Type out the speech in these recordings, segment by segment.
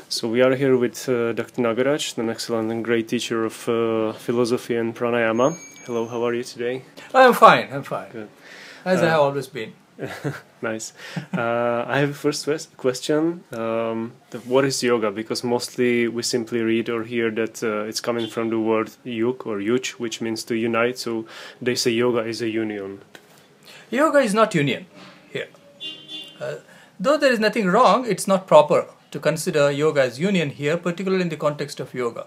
So we are here with Dr. Nagarajem, an excellent and great teacher of philosophy and pranayama. Hello, how are you today? I'm fine, I'm fine. Good. As I have always been. Nice. I have a first question. What is yoga? Because mostly we simply read or hear that it's coming from the word yug or yuj, which means to unite. So they say yoga is a union. Yoga is not union here. Though there is nothing wrong, it's not proper to consider yoga as union here, particularly in the context of yoga.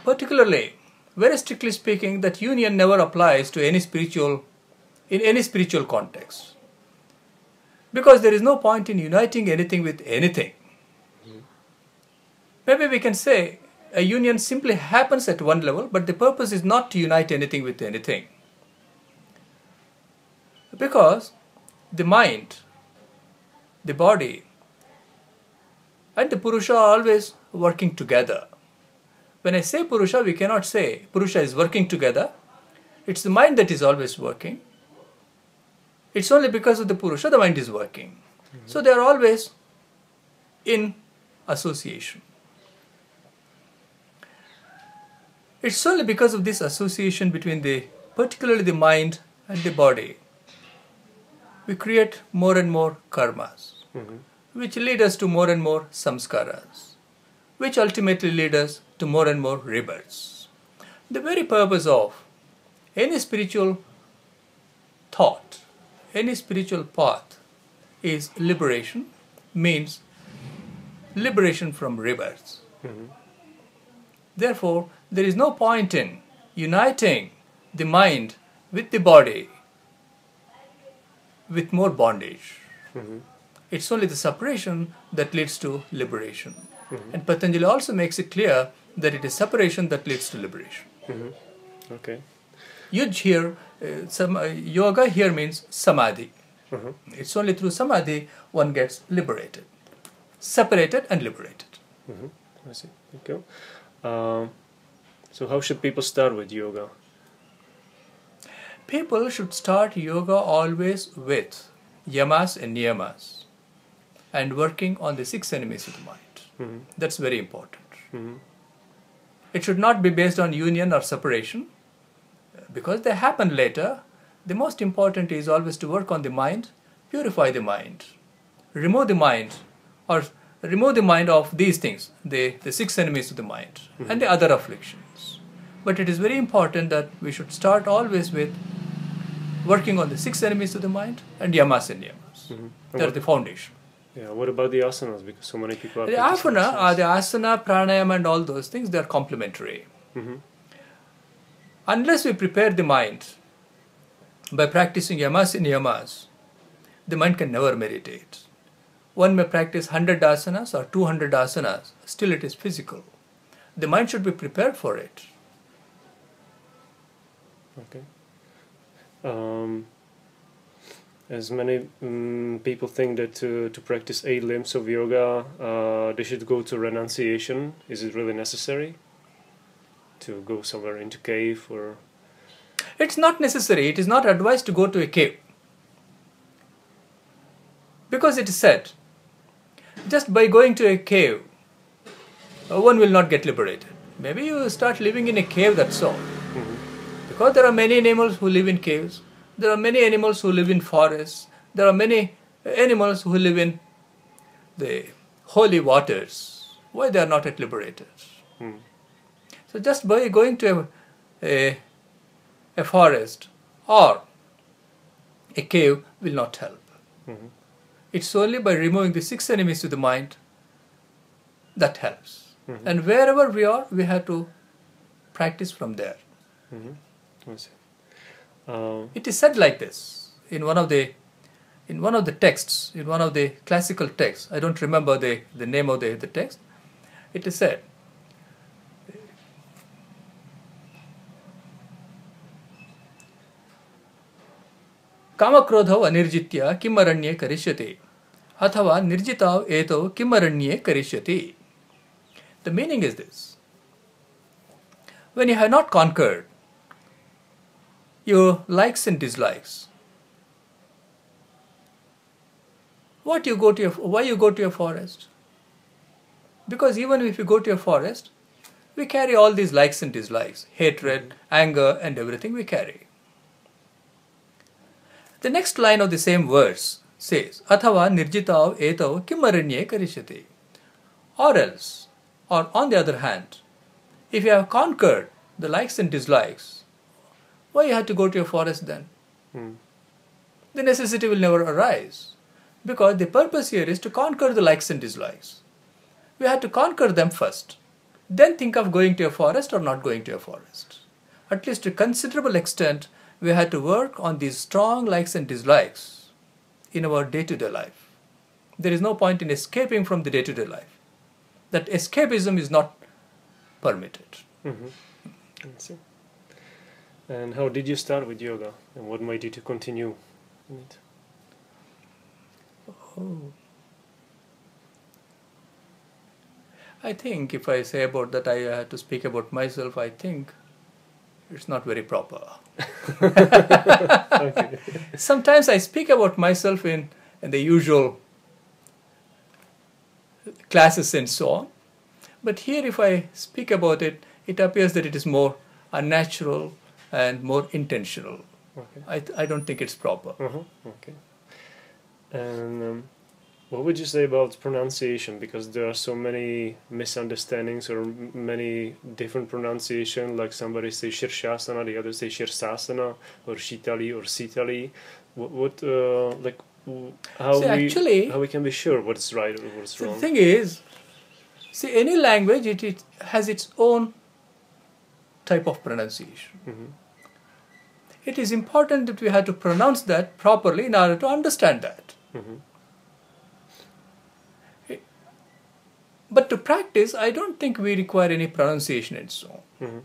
Particularly, very strictly speaking, that union never applies to any spiritual, in any spiritual context. Because there is no point in uniting anything with anything. Maybe we can say a union simply happens at one level, but the purpose is not to unite anything with anything. Because the mind, the body, and the Purusha are always working together. When I say Purusha, we cannot say Purusha is working together. It's the mind that is always working. It's only because of the Purusha the mind is working. So they are always in association. It's only because of this association between particularly the mind and the body, we create more and more karmas, which lead us to more and more samskaras, which ultimately lead us to more and more rebirths. The very purpose of any spiritual thought, any spiritual path is liberation, means liberation from rebirths. Therefore, there is no point in uniting the mind with the body with more bondage. It's only the separation that leads to liberation. And Patanjali also makes it clear that it is separation that leads to liberation. Okay. Yuj here, yoga here means samadhi. It's only through samadhi one gets liberated. Separated and liberated. I see. Thank you. So how should people start with yoga? People should start yoga always with yamas and niyamas and working on the 6 enemies of the mind. That's very important. It should not be based on union or separation because they happen later. The most important is always to work on the mind, purify the mind, remove the mind of these things, the 6 enemies of the mind and the other afflictions. But it is very important that we should start always with working on the 6 enemies of the mind and yamas and niyamas. They are the foundation. Yeah. What about the asanas? Because so many people are The asana, pranayama and all those things, they are complementary. Unless we prepare the mind by practicing yamas and niyamas, the mind can never meditate. One may practice 100 asanas or 200 asanas, still it is physical. The mind should be prepared for it. Okay. As many people think that to practice 8 limbs of yoga, they should go to renunciation. Is it really necessary to go somewhere into cave or? It's not necessary. It is not advised to go to a cave. Because it is said, just by going to a cave, one will not get liberated. Maybe you start living in a cave, that's all. Because there are many animals who live in caves. There are many animals who live in forests. There are many animals who live in the holy waters. Why they are not yet liberated? So just by going to a forest or a cave will not help. It's only by removing the 6 enemies to the mind that helps. And wherever we are, we have to practice from there. I see. It is said like this in one of the texts, in one of the classical texts. I don't remember the name of the text. It is said, कामक्रोधौ अनिर्जित्य किम अरण्ये करिष्यति अथवा निर्जितौ एतौ किम अरण्ये करिष्यति. The meaning is this: when you have not conquered your likes and dislikes, why you go to a forest? Because even if you go to a forest, we carry all these likes and dislikes, hatred, anger, and everything we carry. The next line of the same verse says, Athava nirjitav etav kimaranye karishyati. Or else, or on the other hand, if you have conquered the likes and dislikes, why you have to go to a forest then? The necessity will never arise. Because the purpose here is to conquer the likes and dislikes. We have to conquer them first. Then think of going to a forest or not going to a forest. At least to a considerable extent, we had to work on these strong likes and dislikes in our day-to-day life. There is no point in escaping from the day-to-day life. That escapism is not permitted. I see. And how did you start with yoga? And what made you to continue in it? I think if I say about that I had to speak about myself, I think it's not very proper. Okay. Sometimes I speak about myself in the usual classes and so on. But here if I speak about it, it appears that it is more unnatural and more intentional. Okay. I don't think it's proper. Okay. And what would you say about pronunciation? Because there are so many misunderstandings or many different pronunciation. Like somebody say Shirshasana, the other say Shirsasana, or Shitali or Sitali. How we can be sure what's right or what's wrong? The thing is, see, any language it has its own type of pronunciation. It is important that we have to pronounce that properly in order to understand that. But to practice, I don't think we require any pronunciation and so on.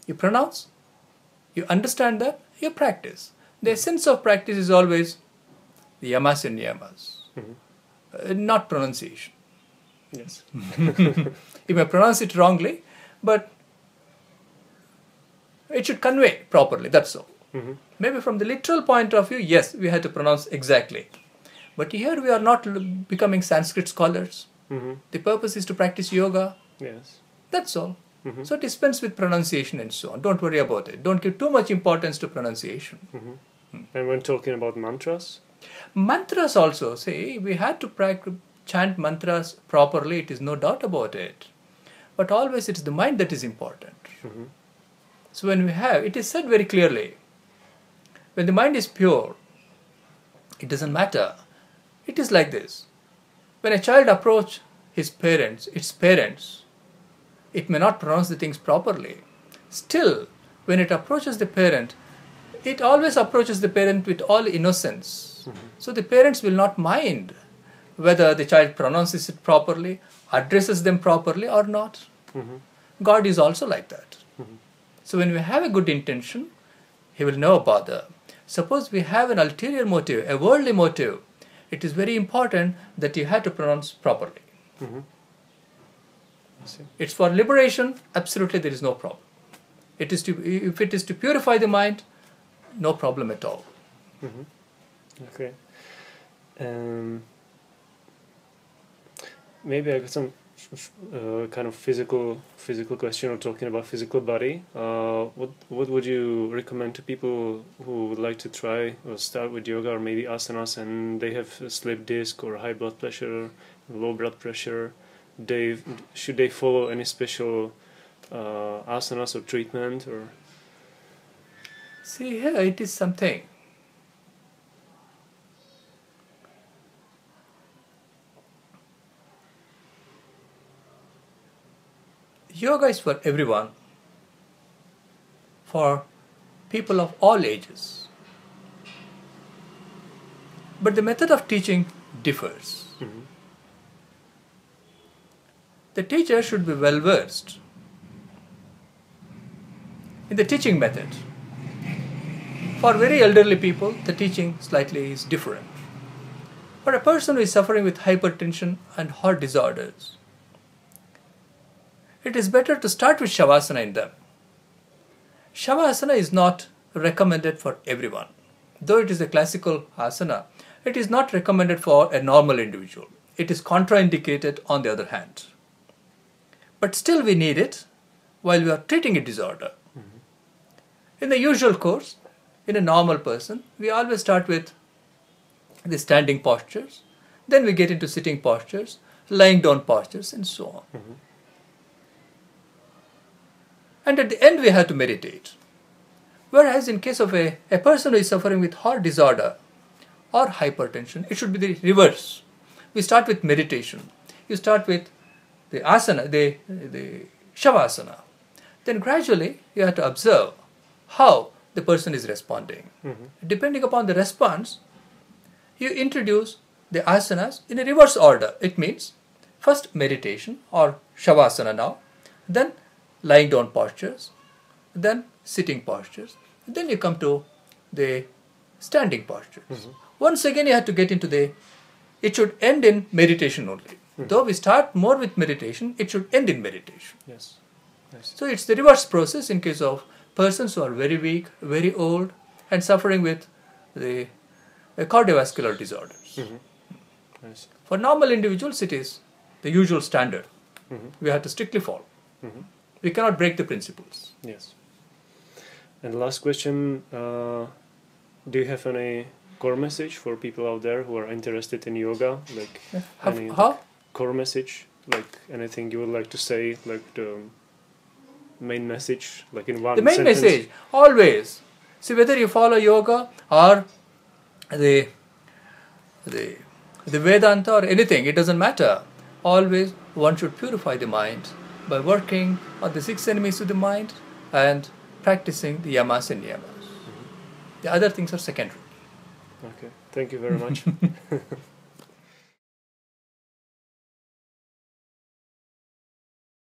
You pronounce, you understand that, you practice. The essence of practice is always the yamas and niyamas, not pronunciation. Yes. You may pronounce it wrongly, but it should convey properly, that's all. Maybe from the literal point of view, yes, we have to pronounce exactly. But here we are not becoming Sanskrit scholars. The purpose is to practice yoga. Yes. That's all. So dispense with pronunciation and so on. Don't worry about it. Don't give too much importance to pronunciation. And when talking about mantras? Mantras also, see, we had to chant mantras properly. It is no doubt about it. But always it is the mind that is important. So when we have, it is said very clearly, when the mind is pure, it doesn't matter. It is like this. When a child approaches its parents, it may not pronounce the things properly. Still, when it approaches the parent, it always approaches the parent with all innocence. So the parents will not mind whether the child pronounces it properly, addresses them properly or not. God is also like that. So when we have a good intention, He will never bother. Suppose we have an ulterior motive, a worldly motive, it is very important that you have to pronounce properly. It's for liberation, absolutely there is no problem. If it is to purify the mind, no problem at all. Okay. Maybe I got some kind of physical question, or talking about physical body. What would you recommend to people who would like to try or start with yoga or maybe asanas and they have a slip disc or high blood pressure, low blood pressure? Should they follow any special asanas or treatment or? See, here it is something. Yoga is for everyone, for people of all ages. But the method of teaching differs. The teacher should be well versed in the teaching method. For very elderly people, the teaching slightly is different. For a person who is suffering with hypertension and heart disorders, it is better to start with Shavasana in them. Shavasana is not recommended for everyone. Though it is a classical asana, it is not recommended for a normal individual. It is contraindicated on the other hand. but still we need it while we are treating a disorder. In the usual course, in a normal person, we always start with the standing postures, then we get into sitting postures, lying down postures, and so on. And at the end, we have to meditate. Whereas in case of a person who is suffering with heart disorder or hypertension, it should be the reverse. We start with meditation. You start with the asana, the shavasana. Then gradually, you have to observe how the person is responding. Depending upon the response, you introduce the asanas in a reverse order. It means first meditation or shavasana now, then lying down postures, then sitting postures, then you come to the standing postures. Once again you have to get into it should end in meditation only. Though we start more with meditation, it should end in meditation. Yes. So it's the reverse process in case of persons who are very weak, very old, and suffering with the cardiovascular disorders. For normal individuals, it is the usual standard. We have to strictly follow. We cannot break the principles. Yes. And last question, do you have any core message for people out there who are interested in yoga? Like How? Core message, like anything you would like to say, like the main message, like in one sentence? The main message, always. See, whether you follow yoga or the Vedanta or anything, it doesn't matter. Always one should purify the mind by working on the 6 enemies of the mind and practicing the yamas and niyamas. The other things are secondary. Okay, thank you very much.